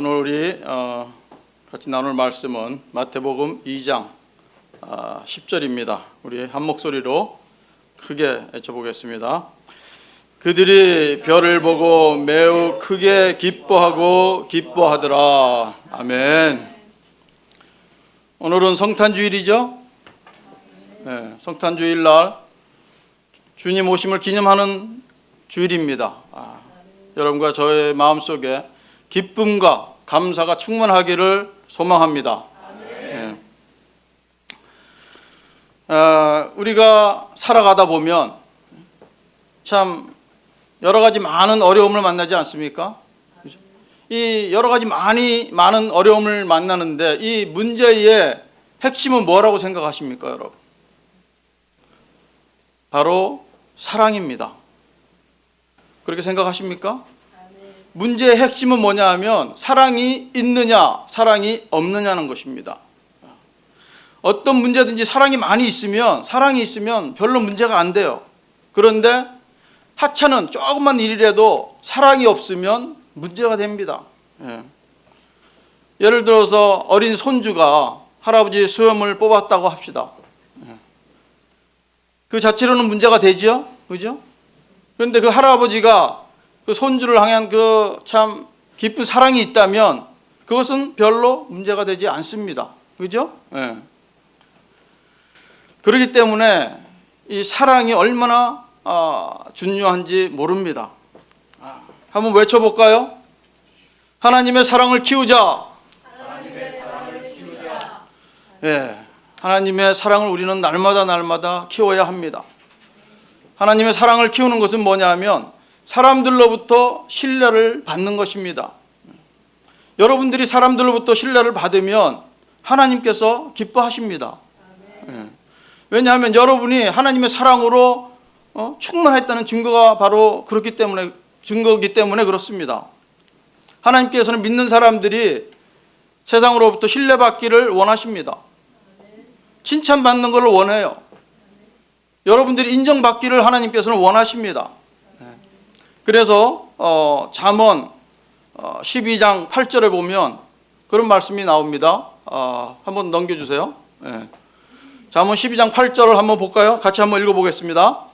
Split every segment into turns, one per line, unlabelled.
오늘 우리 같이 나눌 말씀은 마태복음 2장 10절입니다. 우리 한 목소리로 크게 외쳐보겠습니다. 그들이 별을 보고 매우 크게 기뻐하더라. 아멘. 오늘은 성탄주일이죠. 네, 성탄주일 날 주님 오심을 기념하는 주일입니다. 여러분과 저의 마음속에 기쁨과 감사가 충만하기를 소망합니다. 네. 우리가 살아가다 보면 참 여러 가지 많은 어려움을 만나지 않습니까? 이 여러 가지 많은 어려움을 만나는데 이 문제의 핵심은 뭐라고 생각하십니까, 여러분? 바로 사랑입니다. 그렇게 생각하십니까? 문제의 핵심은 뭐냐 하면 사랑이 있느냐 사랑이 없느냐는 것입니다. 어떤 문제든지 사랑이 있으면 별로 문제가 안 돼요. 그런데 하찮은 조그만 일이라도 사랑이 없으면 문제가 됩니다. 예를 들어서 어린 손주가 할아버지 수염을 뽑았다고 합시다. 그 자체로는 문제가 되죠, 그죠? 그런데 그 할아버지가 그 손주를 향한 그 참 깊은 사랑이 있다면 그것은 별로 문제가 되지 않습니다. 그죠? 네. 그렇기 때문에 이 사랑이 얼마나 중요한지 모릅니다. 한번 외쳐볼까요? 하나님의 사랑을 키우자. 예, 하나님의 사랑을 우리는 날마다 키워야 합니다. 하나님의 사랑을 키우는 것은 뭐냐면 사람들로부터 신뢰를 받는 것입니다. 여러분들이 사람들로부터 신뢰를 받으면 하나님께서 기뻐하십니다. 왜냐하면 여러분이 하나님의 사랑으로 충만했다는 증거가 바로 증거이기 때문에 그렇습니다. 하나님께서는 믿는 사람들이 세상으로부터 신뢰받기를 원하십니다. 칭찬받는 것을 원해요. 여러분들이 인정받기를 하나님께서는 원하십니다. 그래서 잠언 12장 8절에 보면 그런 말씀이 나옵니다. 한번 넘겨주세요. 잠언 12장 8절을 한번 볼까요? 같이 한번 읽어보겠습니다.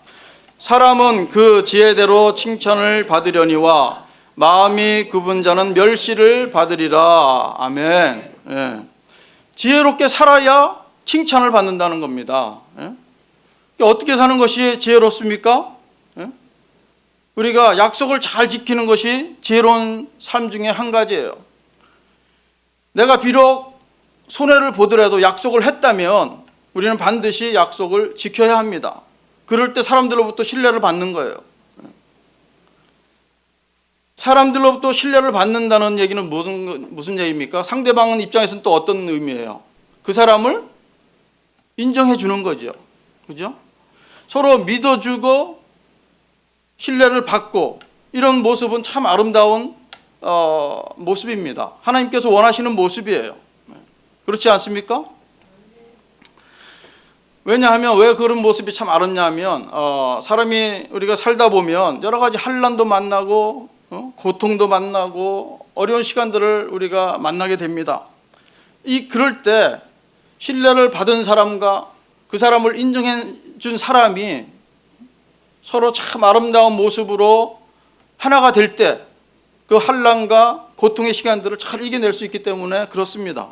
사람은 그 지혜대로 칭찬을 받으려니와 마음이 굽은 자는 멸시를 받으리라. 아멘. 지혜롭게 살아야 칭찬을 받는다는 겁니다. 어떻게 사는 것이 지혜롭습니까? 우리가 약속을 잘 지키는 것이 지혜로운 삶 중에 한 가지예요. 내가 비록 손해를 보더라도 약속을 했다면 우리는 반드시 약속을 지켜야 합니다. 그럴 때 사람들로부터 신뢰를 받는 거예요. 사람들로부터 신뢰를 받는다는 얘기는 무슨 얘기입니까? 상대방 입장에서는 또 어떤 의미예요? 그 사람을 인정해 주는 거죠. 그죠? 서로 믿어주고 신뢰를 받고 이런 모습은 참 아름다운 모습입니다. 하나님께서 원하시는 모습이에요. 그렇지 않습니까? 왜냐하면 왜 그런 모습이 참 아름냐면 사람이 우리가 살다 보면 여러 가지 환난도 만나고 고통도 만나고 어려운 시간들을 우리가 만나게 됩니다. 그럴 때 신뢰를 받은 사람과 그 사람을 인정해 준 사람이 서로 참 아름다운 모습으로 하나가 될 때 그 환난과 고통의 시간들을 잘 이겨낼 수 있기 때문에 그렇습니다.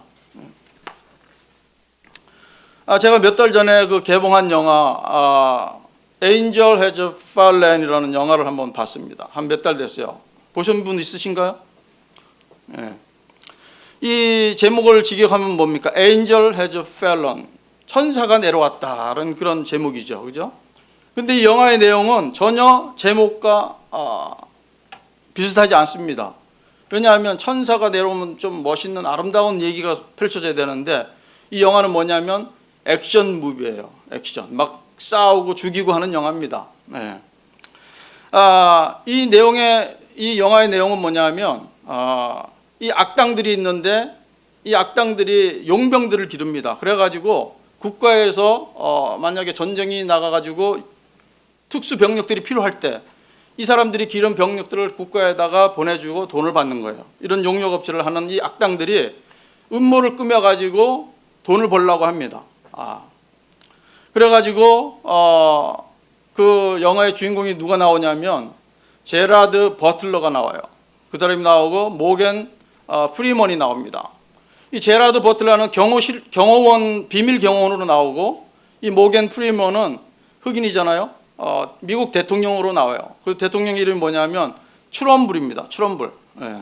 제가 몇 달 전에 그 개봉한 영화 Angel Has Fallen이라는 영화를 한번 봤습니다. 한 몇 달 됐어요. 보신 분 있으신가요? 이 제목을 직역하면 뭡니까? Angel Has Fallen, 천사가 내려왔다는 그런 제목이죠, 그죠? 근데 이 영화의 내용은 전혀 제목과 비슷하지 않습니다. 왜냐하면 천사가 내려오면 좀 멋있는 아름다운 얘기가 펼쳐져야 되는데 이 영화는 뭐냐면 액션 무비예요. 액션. 막 싸우고 죽이고 하는 영화입니다. 이 영화의 내용은 뭐냐면 이 악당들이 있는데 이 악당들이 용병들을 기릅니다. 그래가지고 국가에서 만약에 전쟁이 나가가지고 특수 병력들이 필요할 때 이 사람들이 기른 병력들을 국가에다가 보내주고 돈을 받는 거예요. 이런 용역업체를 하는 이 악당들이 음모를 꾸며가지고 돈을 벌려고 합니다. 그래가지고 그 영화의 주인공이 누가 나오냐면 제라드 버틀러가 나와요. 그 사람이 나오고 모겐 프리먼이 나옵니다. 이 제라드 버틀러는 경호원 비밀 경호원으로 나오고 이 모겐 프리먼은 흑인이잖아요. 미국 대통령으로 나와요. 그 대통령 이름이 뭐냐면 트럼블입니다. 트럼블. 예.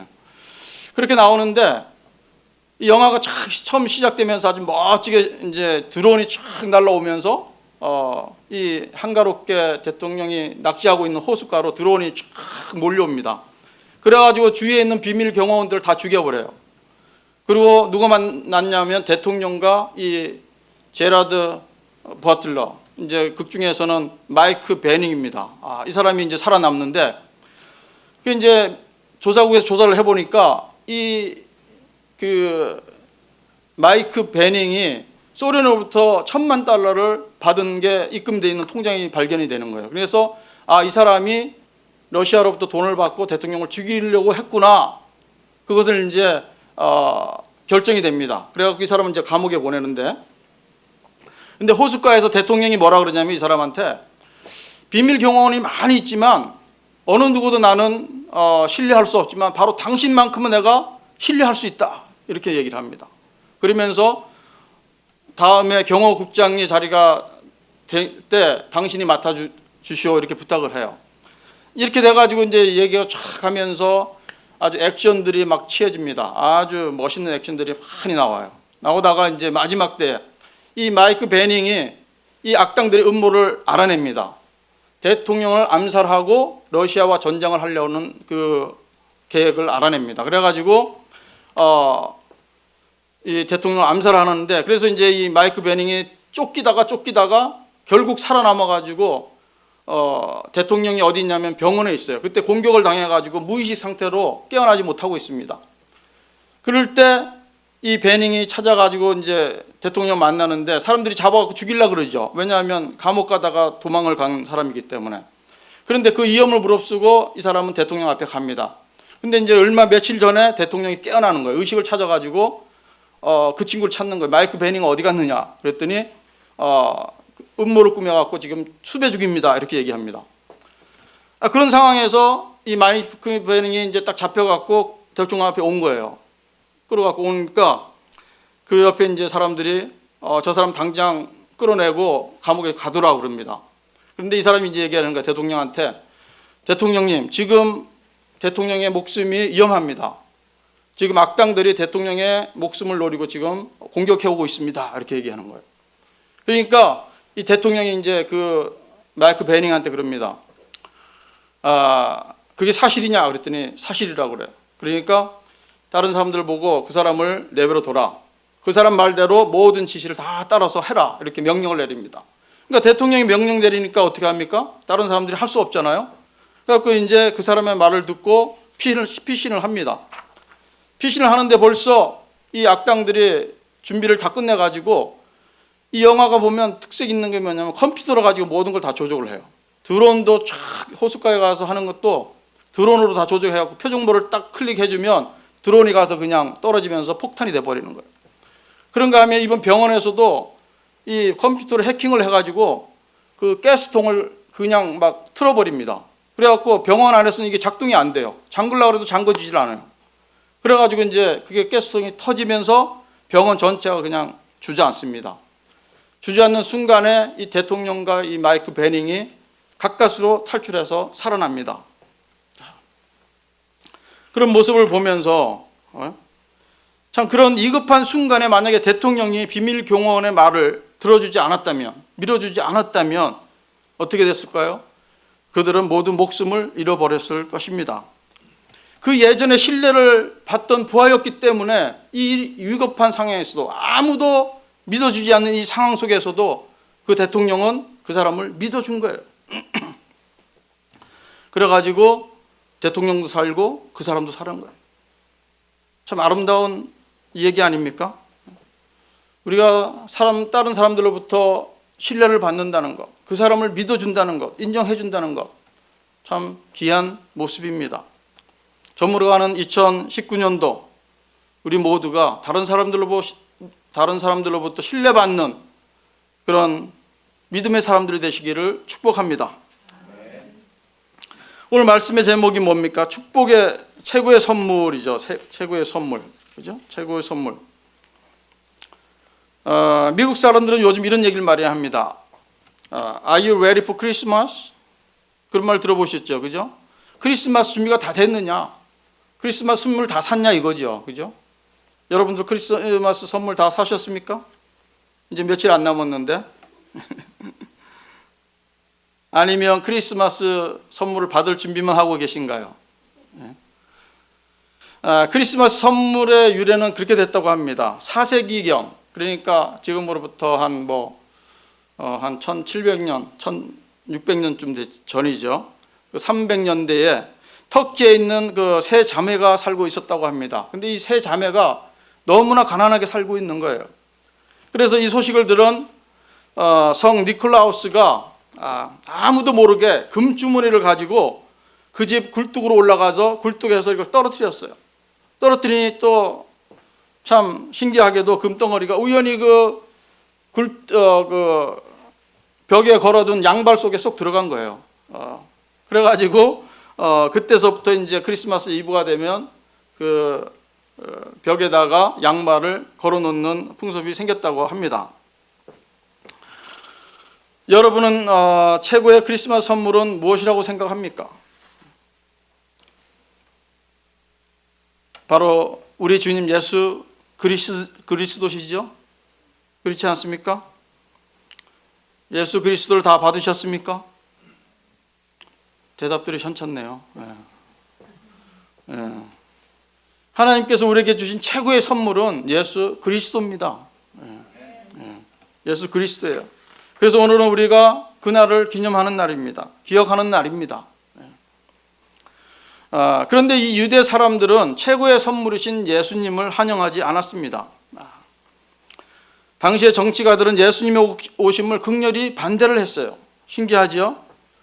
그렇게 나오는데 이 영화가 처음 시작되면서 아주 멋지게 이제 드론이 쫙 날라오면서 이 한가롭게 대통령이 낚시하고 있는 호숫가로 드론이 쫙 몰려옵니다. 그래가지고 주위에 있는 비밀 경호원들 다 죽여버려요. 그리고 누가 만났냐면 대통령과 이 제라드 버틀러, 이제 극 중에서는 마이크 베닝입니다. 이 사람이 이제 살아남는데 그 이제 조사국에서 조사를 해보니까 그 마이크 베닝이 소련으로부터 $10,000,000를 받은 게 입금되어 있는 통장이 발견이 되는 거예요. 그래서 이 사람이 러시아로부터 돈을 받고 대통령을 죽이려고 했구나. 그것을 이제 결정이 됩니다. 그래서 이 사람은 이제 감옥에 보내는데, 근데 호숫가에서 대통령이 뭐라 그러냐면 이 사람한테 비밀 경호원이 많이 있지만 어느 누구도 나는 신뢰할 수 없지만 바로 당신만큼은 내가 신뢰할 수 있다. 이렇게 얘기를 합니다. 그러면서 다음에 경호국장의 자리가 될 때 당신이 맡아주시오 이렇게 부탁을 해요. 이렇게 돼가지고 이제 얘기가 쫙 하면서 아주 액션들이 막 취해집니다. 아주 멋있는 액션들이 많이 나와요. 나오다가 이제 마지막 때 이 마이크 베닝이 이 악당들의 음모를 알아냅니다. 대통령을 암살하고 러시아와 전쟁을 하려는 그 계획을 알아냅니다. 그래가지고 이 대통령을 암살하는데, 그래서 이제 이 마이크 베닝이 쫓기다가 결국 살아남아가지고 대통령이 어디 있냐면 병원에 있어요. 그때 공격을 당해가지고 무의식 상태로 깨어나지 못하고 있습니다. 그럴 때 이 베닝이 찾아가지고 이제 대통령 만나는데 사람들이 잡아갖고 죽이려고 그러죠. 왜냐하면 감옥 가다가 도망을 간 사람이기 때문에. 그런데 그 위험을 무릅쓰고 이 사람은 대통령 앞에 갑니다. 근데 이제 며칠 전에 대통령이 깨어나는 거예요. 의식을 찾아가지고 그 친구를 찾는 거예요. 마이크 베닝 어디 갔느냐 그랬더니 음모를 꾸며갖고 지금 수배 중입니다 이렇게 얘기합니다. 그런 상황에서 이 마이크 베닝이 이제 딱 잡혀갖고 대통령 앞에 온 거예요. 끌어갖고 오니까 그 옆에 이제 사람들이 저 사람 당장 끌어내고 감옥에 가두라고 그럽니다. 그런데 이 사람이 이제 얘기하는 거예요. 대통령한테, 대통령님 지금 대통령의 목숨이 위험합니다. 지금 악당들이 대통령의 목숨을 노리고 지금 공격해오고 있습니다. 이렇게 얘기하는 거예요. 그러니까 이 대통령이 이제 그 마이크 베닝한테 그럽니다. 그게 사실이냐 그랬더니 사실이라고 그래요. 그러니까 다른 사람들 보고 그 사람을 내버려둬라. 그 사람 말대로 모든 지시를 다 따라서 해라. 이렇게 명령을 내립니다. 그러니까 대통령이 명령 내리니까 어떻게 합니까? 다른 사람들이 할 수 없잖아요. 그래서 이제 그 사람의 말을 듣고 피신을 합니다. 피신을 하는데 벌써 이 악당들이 준비를 다 끝내가지고, 이 영화가 보면 특색 있는 게 뭐냐면 컴퓨터로 가지고 모든 걸 다 조작을 해요. 드론도 쫙 호숫가에 가서 하는 것도 드론으로 다 조작해갖고 표정모를 딱 클릭해주면 드론이 가서 그냥 떨어지면서 폭탄이 돼버리는 거예요. 그런가 하면 이번 병원에서도 이 컴퓨터를 해킹을 해가지고 그 가스통을 그냥 막 틀어버립니다. 그래갖고 병원 안에서는 이게 작동이 안 돼요. 잠글려고 해도 잠궈지질 않아요. 그래가지고 이제 그게 가스통이 터지면서 병원 전체가 그냥 주저앉습니다. 주저앉는 순간에 이 대통령과 이 마이크 베닝이 가까스로 탈출해서 살아납니다. 그런 모습을 보면서 참 그런 위급한 순간에 만약에 대통령이 비밀 경호원의 말을 들어주지 않았다면, 밀어주지 않았다면 어떻게 됐을까요? 그들은 모두 목숨을 잃어버렸을 것입니다. 그 예전에 신뢰를 받던 부하였기 때문에 이 위급한 상황에서도 아무도 믿어주지 않는 이 상황 속에서도 그 대통령은 그 사람을 믿어준 거예요. 그래가지고 대통령도 살고 그 사람도 사는 거예요. 참 아름다운 얘기 아닙니까? 우리가 다른 사람들로부터 신뢰를 받는다는 것, 그 사람을 믿어준다는 것, 인정해준다는 것, 참 귀한 모습입니다. 저물어가는 2019년도 우리 모두가 다른 사람들로부터 신뢰받는 그런 믿음의 사람들이 되시기를 축복합니다. 오늘 말씀의 제목이 뭡니까? 축복의 최고의 선물이죠. 최고의 선물, 그죠? 최고의 선물. 미국 사람들은 요즘 이런 얘기를 많이 합니다. Are you ready for Christmas? 그런 말 들어보셨죠, 그죠? 크리스마스 준비가 다 됐느냐? 크리스마스 선물 다 샀냐 이거죠, 그죠? 여러분들 크리스마스 선물 다 사셨습니까? 이제 며칠 안 남았는데. 아니면 크리스마스 선물을 받을 준비만 하고 계신가요? 크리스마스 선물의 유래는 그렇게 됐다고 합니다. 4세기경, 그러니까 지금으로부터 한 1700년, 1600년쯤 전이죠. 300년대에 터키에 있는 그 세 자매가 살고 있었다고 합니다. 근데 이 세 자매가 너무나 가난하게 살고 있는 거예요. 그래서 이 소식을 들은 성 니콜라우스가 아무도 모르게 금주머니를 가지고 그 집 굴뚝으로 올라가서 굴뚝에서 이걸 떨어뜨렸어요. 떨어뜨리니 또 참 신기하게도 금덩어리가 우연히 그 벽에 걸어둔 양발 속에 쏙 들어간 거예요. 그래가지고 그때서부터 이제 크리스마스 이브가 되면 그 벽에다가 양말을 걸어놓는 풍습이 생겼다고 합니다. 여러분은 최고의 크리스마스 선물은 무엇이라고 생각합니까? 바로 우리 주님 예수 그리스도시죠? 그렇지 않습니까? 예수 그리스도를 다 받으셨습니까? 대답들이 현찮네요. 하나님께서 우리에게 주신 최고의 선물은 예수 그리스도입니다. 예수 그리스도예요. 그래서 오늘은 우리가 그날을 기념하는 날입니다. 기억하는 날입니다. 그런데 이 유대 사람들은 최고의 선물이신 예수님을 환영하지 않았습니다. 당시의 정치가들은 예수님의 오심을 극렬히 반대를 했어요. 신기하죠?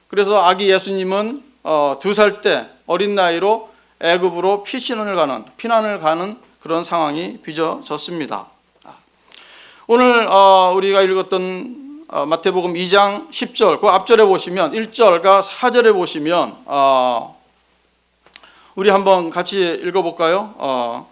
그래서 아기 예수님은 2살 때 어린 나이로 애굽으로 피난을 가는 그런 상황이 빚어졌습니다. 오늘 우리가 읽었던 마태복음 2장 10절, 그 앞절에 보시면 1절과 4절에 보시면 우리 한번 같이 읽어볼까요?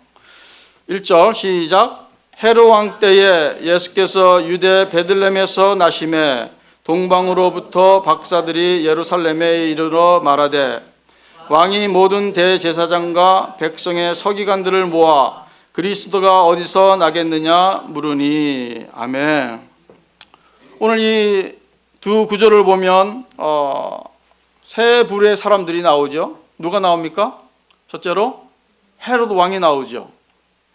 1절 시작. 헤롯 왕 때에 예수께서 유대 베들레헴에서 나심에 동방으로부터 박사들이 예루살렘에 이르러 말하되 왕이 모든 대제사장과 백성의 서기관들을 모아 그리스도가 어디서 나겠느냐 물으니. 아멘. 오늘 이 두 구절을 보면 세 부류의 사람들이 나오죠. 누가 나옵니까? 첫째로 헤롯 왕이 나오죠.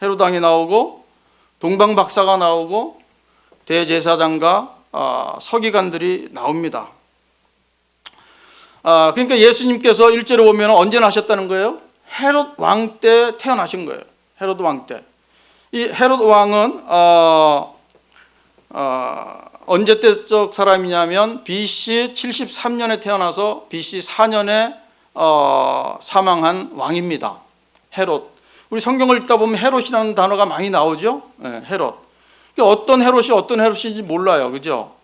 헤롯 왕이 나오고 동방 박사가 나오고 대제사장과 서기관들이 나옵니다. 그러니까 예수님께서 1절에 보면 언제 나셨다는 거예요? 헤롯 왕 때 태어나신 거예요. 헤롯 왕 때. 이 헤롯 왕은 언제 때적 사람이냐면 BC 73년에 태어나서 BC 4년에 사망한 왕입니다. 헤롯. 우리 성경을 읽다 보면 헤롯이라는 단어가 많이 나오죠. 네, 헤롯. 어떤 헤롯인지 몰라요, 그죠?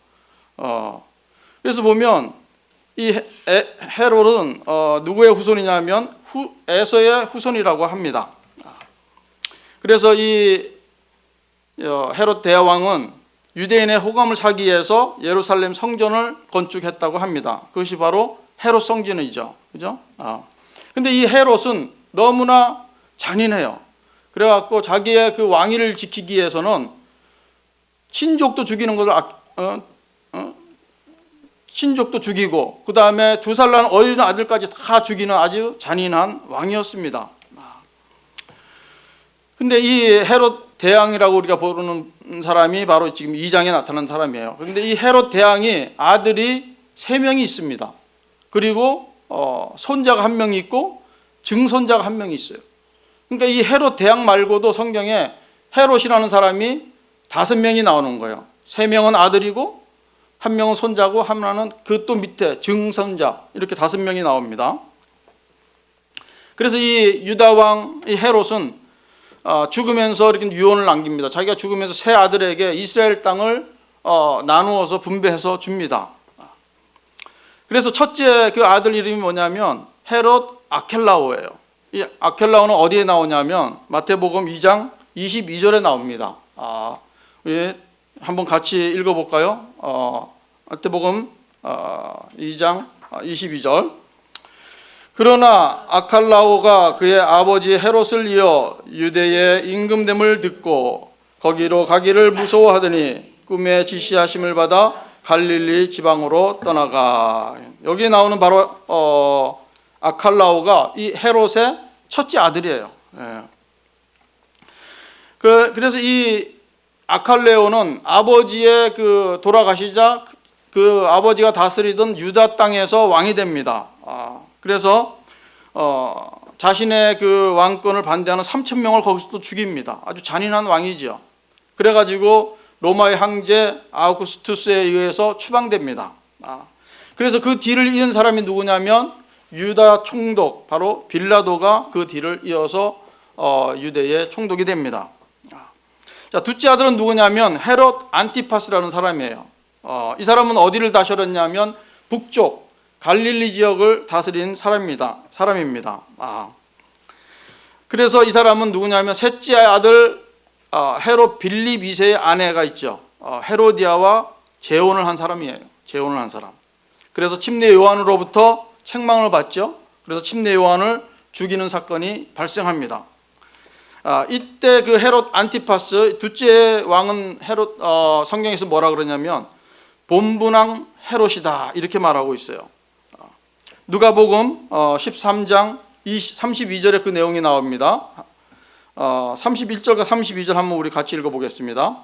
그래서 보면 이 헤롯은 누구의 후손이냐면 에서의 후손이라고 합니다. 그래서 이 헤롯 대왕은 유대인의 호감을 사기 위해서 예루살렘 성전을 건축했다고 합니다. 그것이 바로 헤롯 성전이죠, 그죠? 근데 이 헤롯은 너무나 잔인해요. 그래갖고 자기의 그 왕위를 지키기 위해서는 친족도 죽이는 것을 친족도 죽이고 그 다음에 2살 난 어린 아들까지 다 죽이는 아주 잔인한 왕이었습니다. 근데 이 헤롯 대왕이라고 우리가 부르는 사람이 바로 지금 2장에 나타난 사람이에요. 그런데 이 헤롯 대왕이 아들이 3명이 있습니다. 그리고 손자가 1명이 있고 증손자가 1명이 있어요. 그러니까 이 헤롯 대왕 말고도 성경에 헤롯이라는 사람이 5명이 나오는 거예요. 3명은 아들이고 한 명은 손자고 하나는 그 또 밑에 증손자, 이렇게 5명이 나옵니다. 그래서 이 유다 왕 이 헤롯은 죽으면서 이렇게 유언을 남깁니다. 자기가 죽으면서 세 아들에게 이스라엘 땅을 나누어서 분배해서 줍니다. 그래서 첫째 그 아들 이름이 뭐냐면 헤롯 아켈라오예요. 이 아켈라오는 어디에 나오냐면 마태복음 2장 22절에 나옵니다. 우리 한번 같이 읽어볼까요? 마태복음 2장 22절. 그러나 아칼라오가 그의 아버지 헤롯을 이어 유대의 임금됨을 듣고 거기로 가기를 무서워하더니 꿈에 지시하심을 받아 갈릴리 지방으로 떠나가. 여기 나오는 바로 아칼라오가 이 헤롯의 첫째 아들이에요. 그래서 이 아칼레오는 아버지의 그 돌아가시자 그 아버지가 다스리던 유다 땅에서 왕이 됩니다. 그래서 자신의 그 왕권을 반대하는 3,000명을 거기서 또 죽입니다. 아주 잔인한 왕이죠. 그래가지고 로마의 황제 아우구스투스에 의해서 추방됩니다. 그래서 그 뒤를 이은 사람이 누구냐면 유다 총독 바로 빌라도가 그 뒤를 이어서 유대의 총독이 됩니다. 자, 둘째 아들은 누구냐면 헤롯 안티파스라는 사람이에요. 이 사람은 어디를 다스렸냐면 북쪽 갈릴리 지역을 다스린 사람입니다. 그래서 이 사람은 누구냐면 셋째 아들 헤롯 빌립 2세의 아내가 있죠. 헤로디아와 재혼을 한 사람이에요. 재혼을 한 사람. 그래서 침례 요한으로부터 책망을 받죠. 그래서 침례 요한을 죽이는 사건이 발생합니다. 이때 그 헤롯 안티파스 둘째 왕은 헤롯 성경에서 뭐라 그러냐면 본분왕 헤롯이다 이렇게 말하고 있어요. 누가복음 13장 32절에 그 내용이 나옵니다. 31절과 32절 한번 우리 같이 읽어보겠습니다.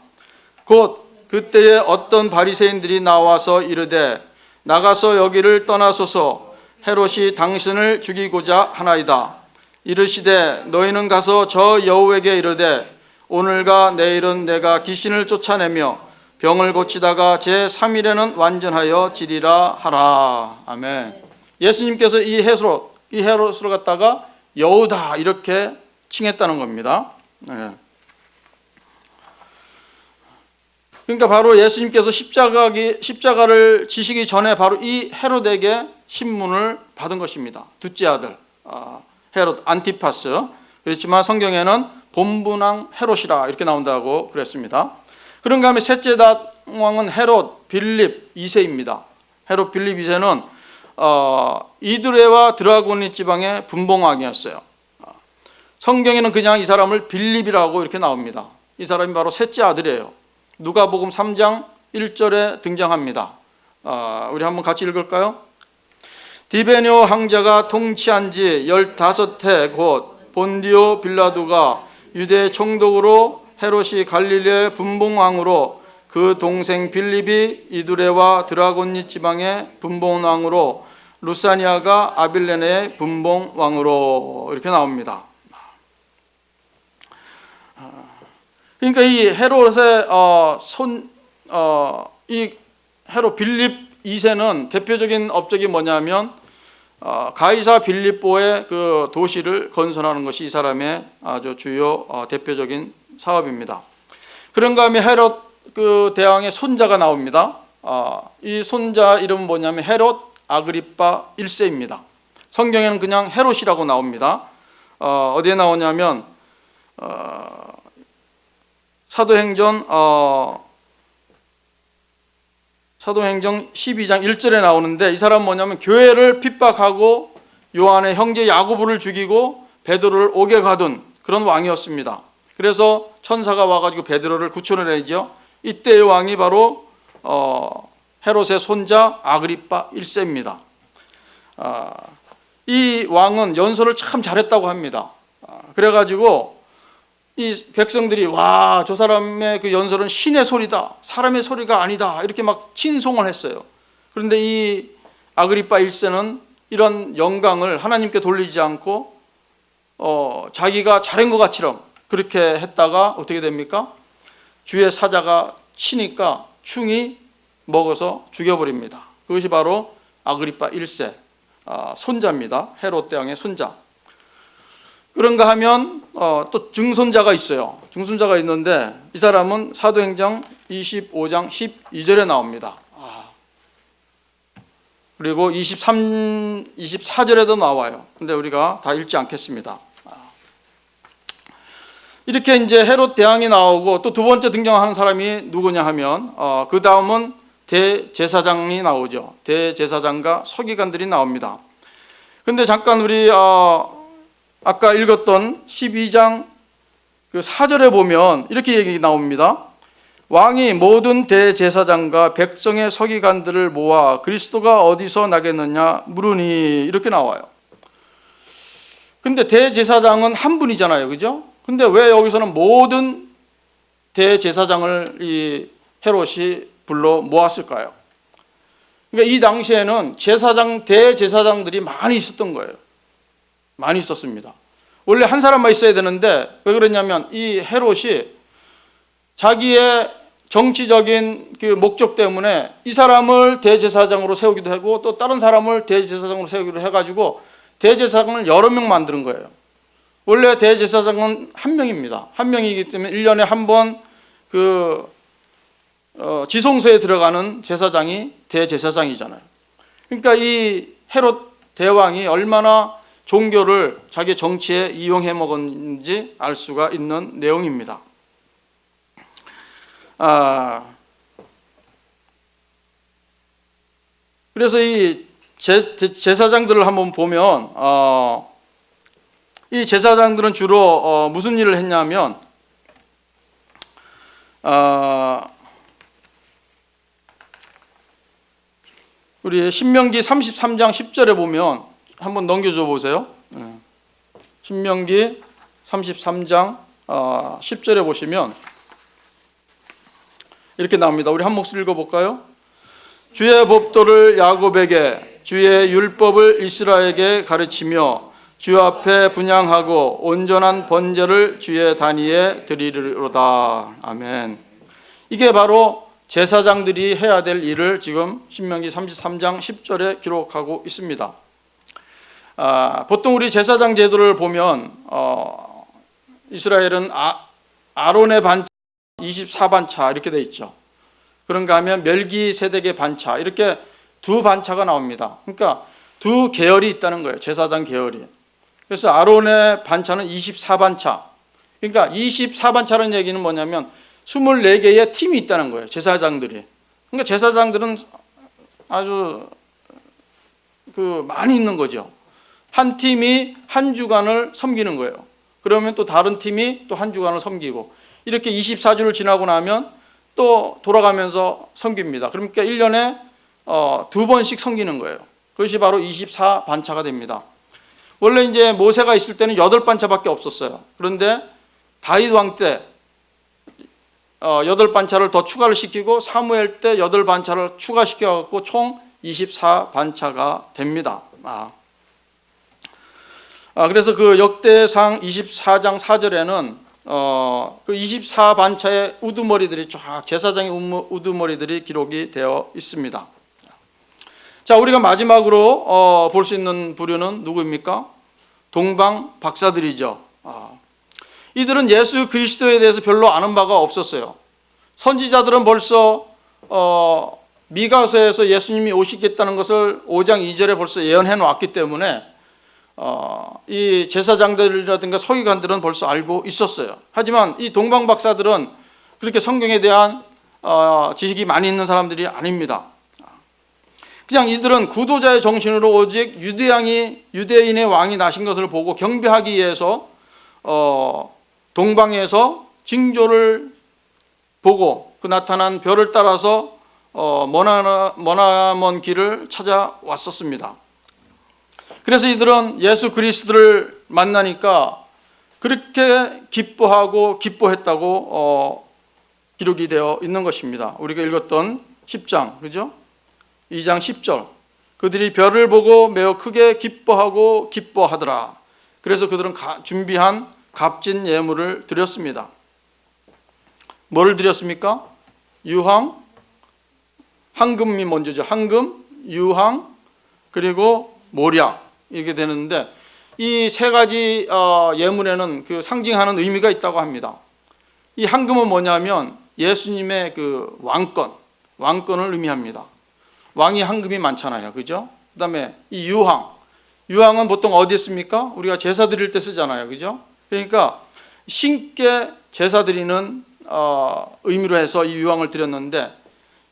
곧 그때에 어떤 바리새인들이 나와서 이르되 나가서 여기를 떠나소서 헤롯이 당신을 죽이고자 하나이다. 이르시되 너희는 가서 저 여우에게 이르되 오늘과 내일은 내가 귀신을 쫓아내며 병을 고치다가 제3일에는 완전하여 지리라 하라. 아멘. 예수님께서 이 헤롯을 갖다가 여우다 이렇게 칭했다는 겁니다. 그러니까 바로 예수님께서 십자가를 지시기 전에 바로 이 헤롯에게 신문을 받은 것입니다. 둘째 아들 헤롯 안티파스. 그렇지만 성경에는 본분왕 헤롯이라 이렇게 나온다고 그랬습니다. 그런가 하면 셋째 왕은 헤롯 빌립 2세입니다. 헤롯 빌립 2세는 이두레와 드라고니 지방의 분봉왕이었어요. 성경에는 그냥 이 사람을 빌립이라고 이렇게 나옵니다. 이 사람이 바로 셋째 아들이에요. 누가복음 3장 1절에 등장합니다. 우리 한번 같이 읽을까요? 디베뇨 황제가 통치한 지 15해 곧 본디오 빌라도가 유대 총독으로 헤롯이 갈릴리의 분봉왕으로 그 동생 빌립이 이두레와 드라곤니 지방의 분봉왕으로 루사니아가 아빌레네의 분봉왕으로 이렇게 나옵니다. 그러니까 이 헤롯의 이 헤롯 빌립 2세는 대표적인 업적이 뭐냐면 가이사 빌립보의 그 도시를 건설하는 것이 이 사람의 아주 주요 대표적인 사업입니다. 그런가 하면 헤롯 그 대왕의 손자가 나옵니다. 이 손자 이름은 뭐냐면 헤롯 아그리빠 1세입니다. 성경에는 그냥 헤롯이라고 나옵니다. 어디에 나오냐면 사도행전 12장 1절에 나오는데 이 사람은 뭐냐면 교회를 핍박하고 요한의 형제 야고보를 죽이고 베드로를 옥에 가둔 그런 왕이었습니다. 그래서 천사가 와가지고 베드로를 구출해내죠. 이때의 왕이 바로 헤롯의 손자 아그리빠 1세입니다. 이 왕은 연설을 참 잘했다고 합니다. 그래가지고 이 백성들이 와, 저 사람의 그 연설은 신의 소리다, 사람의 소리가 아니다 이렇게 막 칭송을 했어요. 그런데 이 아그리빠 1세는 이런 영광을 하나님께 돌리지 않고 자기가 잘한 것 같이럼 그렇게 했다가 어떻게 됩니까? 주의 사자가 치니까 충이 먹어서 죽여버립니다. 그것이 바로 아그리파 1세 손자입니다. 헤롯 대왕의 손자. 그런가 하면 또 증손자가 있어요. 증손자가 있는데 이 사람은 사도행전 25장 12절에 나옵니다. 그리고 24절에도 나와요. 근데 우리가 다 읽지 않겠습니다. 이렇게 이제 헤롯 대왕이 나오고 또 두 번째 등장하는 사람이 누구냐 하면 그 다음은 대제사장이 나오죠. 대제사장과 서기관들이 나옵니다. 근데 잠깐 우리 아까 읽었던 12장 그 4절에 보면 이렇게 얘기 나옵니다. 왕이 모든 대제사장과 백성의 서기관들을 모아 그리스도가 어디서 나겠느냐 물으니 이렇게 나와요. 근데 대제사장은 한 분이잖아요. 그죠? 근데 왜 여기서는 모든 대제사장을 이 헤롯이 불러 모았을까요? 그러니까 이 당시에는 대제사장들이 많이 있었던 거예요. 많이 있었습니다. 원래 한 사람만 있어야 되는데 왜 그랬냐면 이 헤롯이 자기의 정치적인 그 목적 때문에 이 사람을 대제사장으로 세우기도 하고 또 다른 사람을 대제사장으로 세우기도 해가지고 대제사장을 여러 명 만드는 거예요. 원래 대제사장은 한 명입니다. 한 명이기 때문에 1년에 한 번 그 지성소에 들어가는 제사장이 대제사장이잖아요. 그러니까 이 헤롯 대왕이 얼마나 종교를 자기 정치에 이용해 먹었는지 알 수가 있는 내용입니다. 그래서 이 제사장들을 한번 보면 이 제사장들은 주로 무슨 일을 했냐면 우리 신명기 33장 10절에 보면 한번 넘겨줘 보세요. 신명기 33장 10절에 보시면 이렇게 나옵니다. 우리 한 목소리 읽어볼까요? 주의 법도를 야곱에게 주의 율법을 이스라엘에게 가르치며 주 앞에 분향하고 온전한 번제를 주의 단위에 드리리로다. 아멘. 이게 바로 제사장들이 해야 될 일을 지금 신명기 33장 10절에 기록하고 있습니다. 보통 우리 제사장 제도를 보면 이스라엘은 아론의 반차 24반차 이렇게 돼 있죠. 그런가 하면 멜기세덱의 반차 이렇게 두 반차가 나옵니다. 그러니까 두 계열이 있다는 거예요. 제사장 계열이. 그래서 아론의 반차는 24반차. 그러니까 24반차라는 얘기는 뭐냐면 24개의 팀이 있다는 거예요. 제사장들이. 그러니까 제사장들은 아주 많이 있는 거죠. 한 팀이 한 주간을 섬기는 거예요. 그러면 또 다른 팀이 또 한 주간을 섬기고 이렇게 24주를 지나고 나면 또 돌아가면서 섬깁니다. 그러니까 1년에 두 번씩 섬기는 거예요. 그것이 바로 24반차가 됩니다. 원래 이제 모세가 있을 때는 8반차밖에 없었어요. 그런데 다윗 왕 때 8반차를 더 추가를 시키고 사무엘 때 8반차를 추가시켜갖고 총 24반차가 됩니다. 그래서 그 역대상 24장 4절에는 그 24반차의 우두머리들이 쫙 제사장의 우두머리들이 기록이 되어 있습니다. 자, 우리가 마지막으로 볼 수 있는 부류는 누구입니까? 동방 박사들이죠. 이들은 예수 그리스도에 대해서 별로 아는 바가 없었어요. 선지자들은 벌써 미가서에서 예수님이 오시겠다는 것을 5장 2절에 벌써 예언해 놓았기 때문에 이 제사장들이라든가 서기관들은 벌써 알고 있었어요. 하지만 이 동방 박사들은 그렇게 성경에 대한 지식이 많이 있는 사람들이 아닙니다. 그냥 이들은 구도자의 정신으로 오직 유대인의 왕이 나신 것을 보고 경배하기 위해서 동방에서 징조를 보고 그 나타난 별을 따라서 머나먼 길을 찾아왔었습니다. 그래서 이들은 예수 그리스도를 만나니까 그렇게 기뻐하고 기뻐했다고 기록이 되어 있는 것입니다. 우리가 읽었던 10장, 그죠? 2장 10절. 그들이 별을 보고 매우 크게 기뻐하고 기뻐하더라. 그래서 그들은 준비한 값진 예물을 드렸습니다. 뭐를 드렸습니까? 유황, 황금이 먼저죠. 황금, 유황, 그리고 모략 이렇게 되는데 이 세 가지 예물에는 그 상징하는 의미가 있다고 합니다. 이 황금은 뭐냐면 예수님의 그 왕권을 의미합니다. 왕이 황금이 많잖아요, 그죠? 그다음에 이 유황은 보통 어디에 씁니까? 우리가 제사 드릴 때 쓰잖아요, 그죠? 그러니까 신께 제사 드리는 의미로 해서 이 유황을 드렸는데,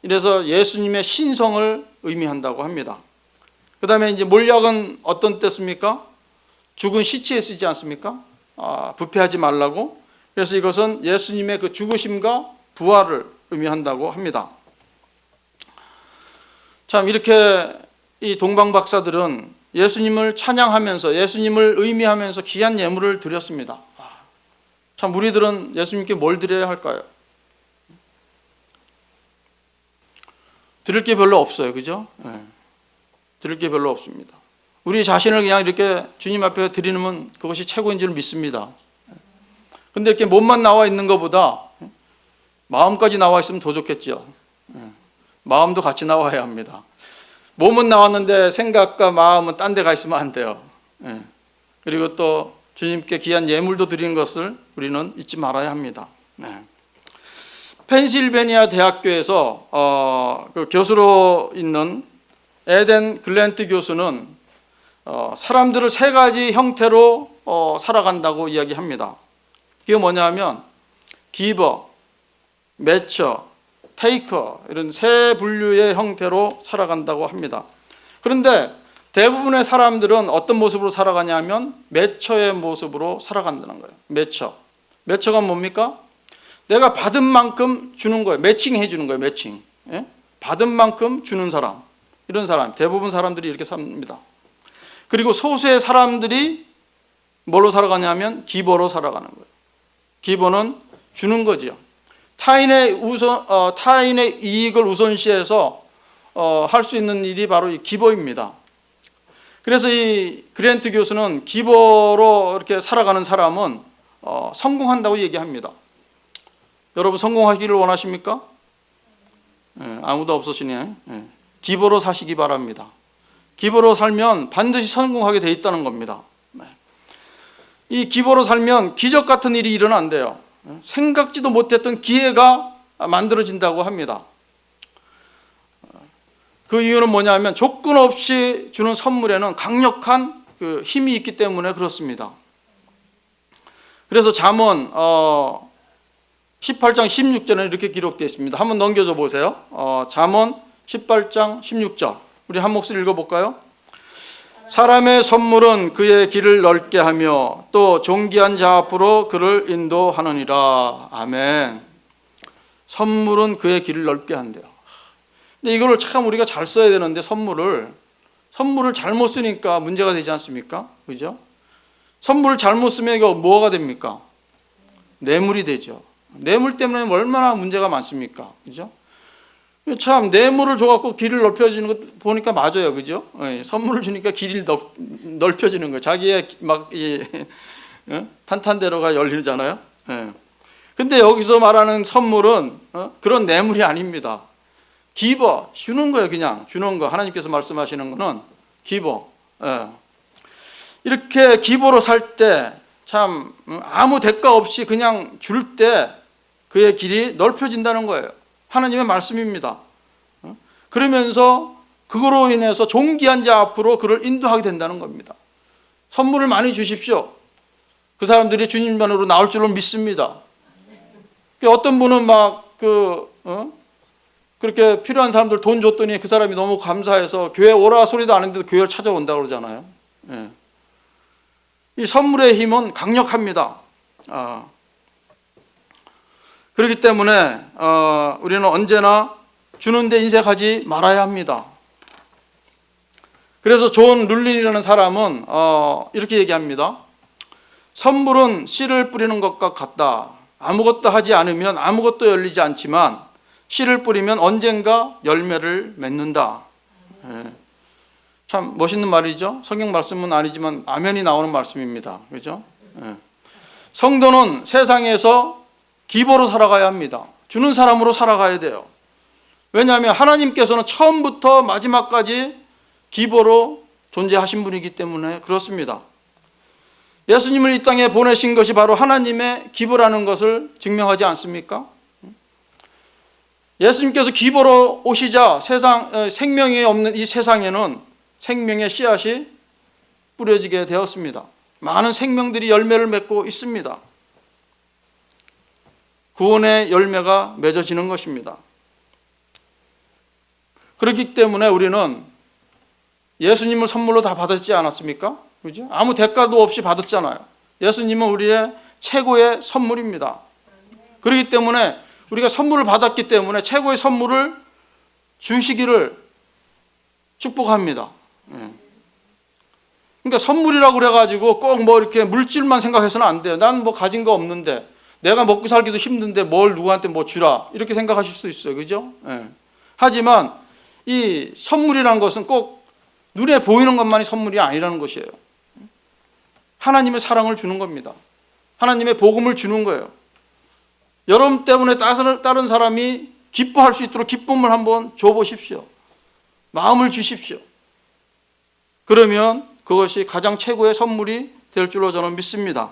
이래서 예수님의 신성을 의미한다고 합니다. 그 다음에 이제 몰약은 어떤 때 씁니까? 죽은 시체에 쓰지 않습니까? 부패하지 말라고. 그래서 이것은 예수님의 그 죽으심과 부활을 의미한다고 합니다. 참 이렇게 이 동방 박사들은 예수님을 찬양하면서 예수님을 의미하면서 귀한 예물을 드렸습니다. 참 우리들은 예수님께 뭘 드려야 할까요? 드릴 게 별로 없어요, 그죠? 네. 드릴 게 별로 없습니다. 우리 자신을 그냥 이렇게 주님 앞에 드리면 그것이 최고인 줄 믿습니다. 근데 이렇게 몸만 나와 있는 것보다 마음까지 나와 있으면 더 좋겠죠. 마음도 같이 나와야 합니다. 몸은 나왔는데 생각과 마음은 딴 데 가 있으면 안 돼요. 그리고 또 주님께 귀한 예물도 드리는 것을 우리는 잊지 말아야 합니다. 펜실베니아 대학교에서 그 교수로 있는 에덴 글랜트 교수는 사람들을 세 가지 형태로 살아간다고 이야기합니다. 그게 뭐냐면 기버, 매처, 테이커, 이런 세 분류의 형태로 살아간다고 합니다. 그런데 대부분의 사람들은 어떤 모습으로 살아가냐면 매처의 모습으로 살아간다는 거예요. 매처가 뭡니까? 내가 받은 만큼 주는 거예요. 매칭해 주는 거예요. 매칭. 받은 만큼 주는 사람, 이런 사람, 대부분 사람들이 이렇게 삽니다. 그리고 소수의 사람들이 뭘로 살아가냐면 기버로 살아가는 거예요. 기버는 주는 거지요. 타인의 이익을 우선시해서 할 수 있는 일이 바로 이 기버입니다. 그래서 이 그랜트 교수는 기버로 이렇게 살아가는 사람은 성공한다고 얘기합니다. 여러분 성공하기를 원하십니까? 아무도 없으시네요. 기버로 사시기 바랍니다. 기버로 살면 반드시 성공하게 돼 있다는 겁니다. 이 기버로 살면 기적 같은 일이 일어난대요. 생각지도 못했던 기회가 만들어진다고 합니다. 그 이유는 뭐냐면 조건 없이 주는 선물에는 강력한 그 힘이 있기 때문에 그렇습니다. 그래서 잠언 18장 16절에 이렇게 기록되어 있습니다. 한번 넘겨줘 보세요. 잠언 18장 16절. 우리 한 목소리 읽어볼까요? 사람의 선물은 그의 길을 넓게 하며 또 존귀한 자 앞으로 그를 인도하느니라. 아멘. 선물은 그의 길을 넓게 한대요. 근데 이거를 참 우리가 잘 써야 되는데 선물을 잘못 쓰니까 문제가 되지 않습니까? 그죠? 선물을 잘못 쓰면 이거 뭐가 됩니까? 뇌물이 되죠. 뇌물 때문에 얼마나 문제가 많습니까? 그죠? 참 뇌물을 줘갖고 길을 넓혀지는 거 보니까 맞아요, 그죠? 선물을 주니까 길이 넓혀지는 거예요. 자기의 막 탄탄대로가 열리잖아요. 근데 여기서 말하는 선물은 그런 뇌물이 아닙니다. 기버, 주는 거예요. 그냥 주는 거. 하나님께서 말씀하시는 거는 기버. 이렇게 기버로 살 때 참 아무 대가 없이 그냥 줄 때 그의 길이 넓혀진다는 거예요. 하나님의 말씀입니다. 그러면서 그거로 인해서 존귀한 자 앞으로 그를 인도하게 된다는 겁니다. 선물을 많이 주십시오. 그 사람들이 주님만으로 나올 줄로 믿습니다. 어떤 분은 막 그렇게 필요한 사람들 돈 줬더니 그 사람이 너무 감사해서 교회 오라 소리도 안 했는데도 교회를 찾아온다고 그러잖아요. 이 선물의 힘은 강력합니다. 그렇기 때문에 우리는 언제나 주는 데 인색하지 말아야 합니다. 그래서 존 룰린이라는 사람은 이렇게 얘기합니다. 선물은 씨를 뿌리는 것과 같다. 아무것도 하지 않으면 아무것도 열리지 않지만 씨를 뿌리면 언젠가 열매를 맺는다. 참 멋있는 말이죠. 성경 말씀은 아니지만 아멘이 나오는 말씀입니다. 그렇죠? 성도는 세상에서 기버로 살아가야 합니다. 주는 사람으로 살아가야 돼요. 왜냐하면 하나님께서는 처음부터 마지막까지 기보로 존재하신 분이기 때문에 그렇습니다. 예수님을 이 땅에 보내신 것이 바로 하나님의 기보라는 것을 증명하지 않습니까? 예수님께서 기보로 오시자 생명이 없는 이 세상에는 생명의 씨앗이 뿌려지게 되었습니다. 많은 생명들이 열매를 맺고 있습니다. 구원의 열매가 맺어지는 것입니다. 그렇기 때문에 우리는 예수님을 선물로 다 받았지 않았습니까? 그죠? 아무 대가도 없이 받았잖아요. 예수님은 우리의 최고의 선물입니다. 그렇기 때문에 우리가 선물을 받았기 때문에 최고의 선물을 주시기를 축복합니다. 그러니까 선물이라고 그래가지고 꼭 뭐 이렇게 물질만 생각해서는 안 돼요. 난 뭐 가진 거 없는데, 내가 먹고 살기도 힘든데 뭘 누구한테 뭐 주라, 이렇게 생각하실 수 있어요. 그죠? 하지만 이 선물이란 것은 꼭 눈에 보이는 것만이 선물이 아니라는 것이에요. 하나님의 사랑을 주는 겁니다. 하나님의 복음을 주는 거예요. 여러분 때문에 다른 사람이 기뻐할 수 있도록 기쁨을 한번 줘보십시오. 마음을 주십시오. 그러면 그것이 가장 최고의 선물이 될 줄로 저는 믿습니다.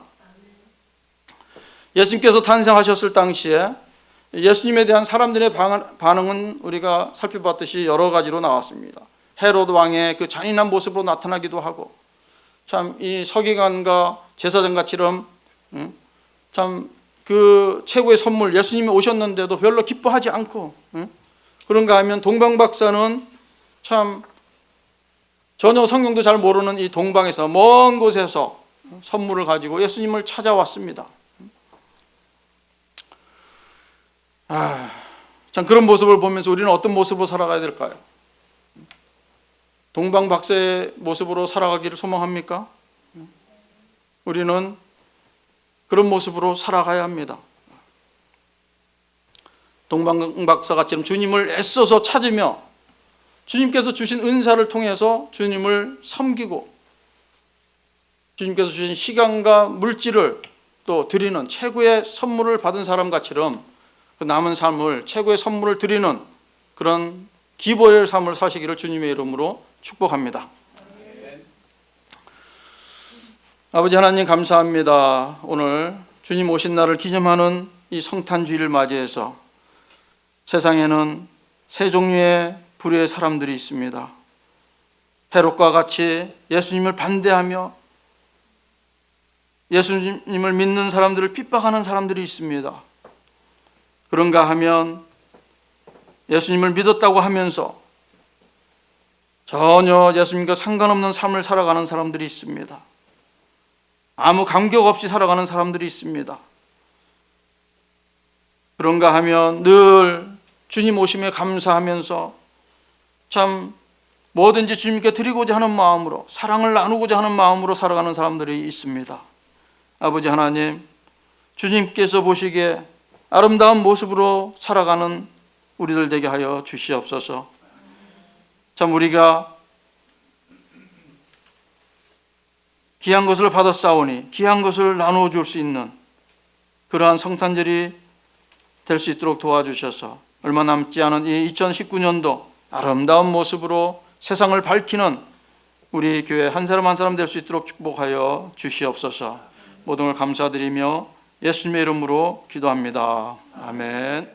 예수님께서 탄생하셨을 당시에 예수님에 대한 사람들의 반응은 우리가 살펴봤듯이 여러 가지로 나왔습니다. 헤로드 왕의 그 잔인한 모습으로 나타나기도 하고, 참 이 서기관과 제사장같이럼 참 그 최고의 선물 예수님이 오셨는데도 별로 기뻐하지 않고, 그런가 하면 동방박사는 참 전혀 성경도 잘 모르는 이 동방에서 먼 곳에서 선물을 가지고 예수님을 찾아왔습니다. 참 그런 모습을 보면서 우리는 어떤 모습으로 살아가야 될까요? 동방박사의 모습으로 살아가기를 소망합니까? 우리는 그런 모습으로 살아가야 합니다. 동방박사같이 주님을 애써서 찾으며 주님께서 주신 은사를 통해서 주님을 섬기고 주님께서 주신 시간과 물질을 또 드리는 최고의 선물을 받은 사람같이럼 그 남은 삶을 최고의 선물을 드리는 그런 기보의 삶을 사시기를 주님의 이름으로 축복합니다. 아버지 하나님 감사합니다. 오늘 주님 오신 날을 기념하는 이 성탄주의를 맞이해서 세상에는 세 종류의 불의의 사람들이 있습니다. 헤롯과 같이 예수님을 반대하며 예수님을 믿는 사람들을 핍박하는 사람들이 있습니다. 그런가 하면 예수님을 믿었다고 하면서 전혀 예수님과 상관없는 삶을 살아가는 사람들이 있습니다. 아무 감격 없이 살아가는 사람들이 있습니다. 그런가 하면 늘 주님 오심에 감사하면서 참 뭐든지 주님께 드리고자 하는 마음으로, 사랑을 나누고자 하는 마음으로 살아가는 사람들이 있습니다. 아버지 하나님, 주님께서 보시기에 아름다운 모습으로 살아가는 우리들 되게 하여 주시옵소서. 참 우리가 귀한 것을 받았사오니 귀한 것을 나누어 줄 수 있는 그러한 성탄절이 될 수 있도록 도와주셔서 얼마 남지 않은 이 2019년도 아름다운 모습으로 세상을 밝히는 우리 교회 한 사람 한 사람 될 수 있도록 축복하여 주시옵소서. 모든 걸 감사드리며 예수님의 이름으로 기도합니다. 아멘.